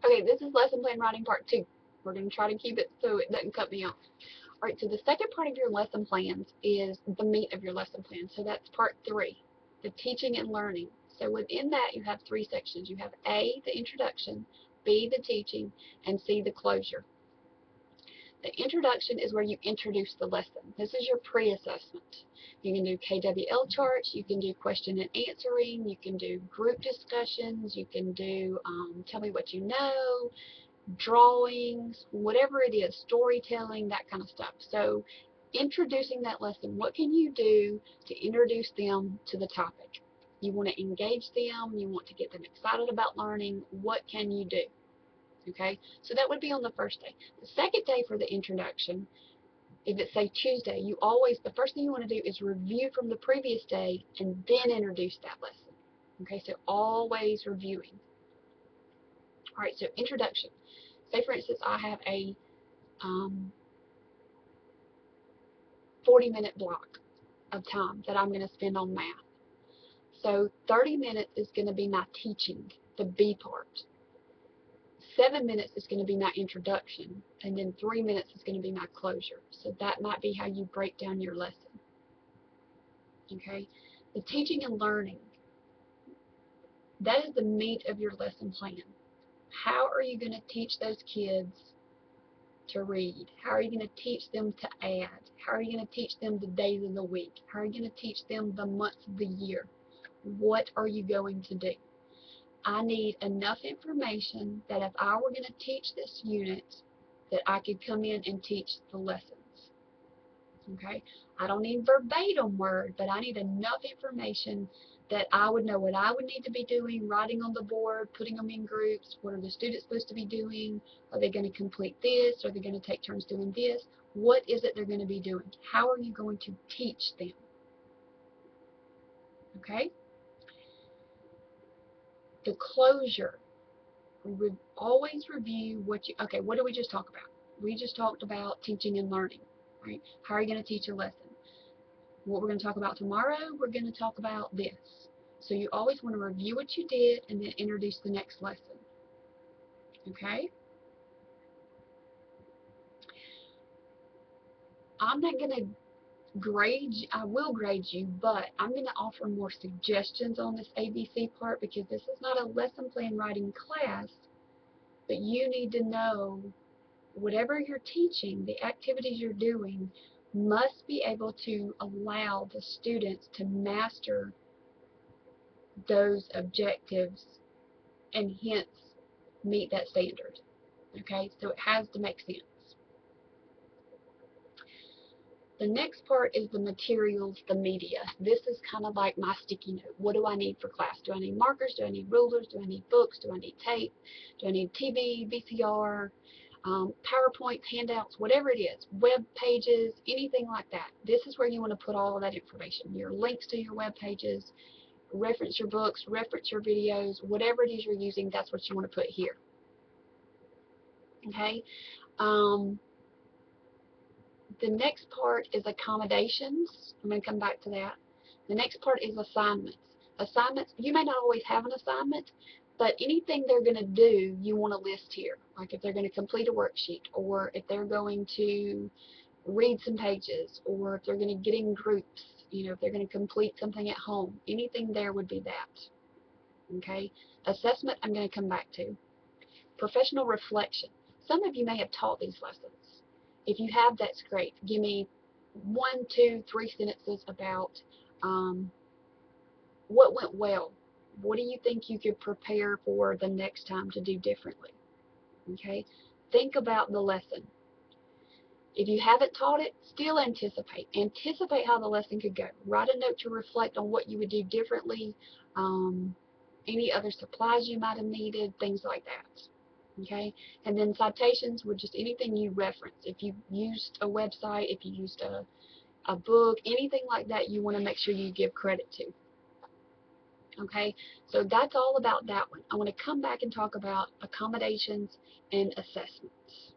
Okay, this is lesson plan writing part 2. We're going to try to keep it so it doesn't cut me off. All right, so the second part of your lesson plans is the meat of your lesson plan. So that's part 3, the teaching and learning. So within that, you have 3 sections. You have A, the introduction, B, the teaching, and C, the closure. The introduction is where you introduce the lesson. This is your pre-assessment. You can do KWL charts, you can do question and answering, you can do group discussions, you can do tell me what you know, drawings, whatever it is, storytelling, that kind of stuff. So introducing that lesson, what can you do to introduce them to the topic? You want to engage them, you want to get them excited about learning, what can you do? Okay, so that would be on the first day. The second day for the introduction, if it's say Tuesday, you always, the first thing you want to do is review from the previous day and then introduce that lesson. Okay, so always reviewing. All right, so introduction. Say for instance, I have a 40-minute block of time that I'm going to spend on math. So 30 minutes is going to be my teaching, the B part. 7 minutes is going to be my introduction, and then 3 minutes is going to be my closure. So that might be how you break down your lesson. Okay? The teaching and learning, that is the meat of your lesson plan. How are you going to teach those kids to read? How are you going to teach them to add? How are you going to teach them the days of the week? How are you going to teach them the months of the year? What are you going to do? I need enough information that if I were going to teach this unit, that I could come in and teach the lessons. Okay? I don't need verbatim word, but I need enough information that I would know what I would need to be doing, writing on the board, putting them in groups. What are the students supposed to be doing? Are they going to complete this? Are they going to take turns doing this? What is it they're going to be doing? How are you going to teach them? Okay? The closure. Always review what you, okay, what did we just talk about? We just talked about teaching and learning, right? How are you going to teach a lesson? What we're going to talk about tomorrow, we're going to talk about this. So you always want to review what you did and then introduce the next lesson. Okay? I'm not going to grade you, I will grade you, but I'm going to offer more suggestions on this ABC part because this is not a lesson plan writing class, but you need to know whatever you're teaching, the activities you're doing, must be able to allow the students to master those objectives and hence meet that standard. Okay, so it has to make sense. The next part is the materials, the media. This is kind of like my sticky note. What do I need for class? Do I need markers? Do I need rulers? Do I need books? Do I need tape? Do I need TV, VCR, PowerPoint, handouts, whatever it is, web pages, anything like that. This is where you want to put all of that information. Your links to your web pages, reference your books, reference your videos, whatever it is you're using, that's what you want to put here. Okay? The next part is accommodations. I'm going to come back to that. The next part is assignments. Assignments, you may not always have an assignment, but anything they're going to do, you want to list here. Like if they're going to complete a worksheet, or if they're going to read some pages, or if they're going to get in groups, if they're going to complete something at home, anything there would be that. Okay? Assessment, I'm going to come back to. Professional reflection. Some of you may have taught these lessons. If you have, that's great. Give me 1, 2, 3 sentences about what went well. What do you think you could prepare for the next time to do differently? Okay? Think about the lesson. If you haven't taught it, still anticipate. Anticipate how the lesson could go. Write a note to reflect on what you would do differently, any other supplies you might have needed, things like that. Okay, and then citations were just anything you reference. If you used a website, if you used a book, anything like that, you want to make sure you give credit to. Okay, so that's all about that one. I want to come back and talk about accommodations and assessments.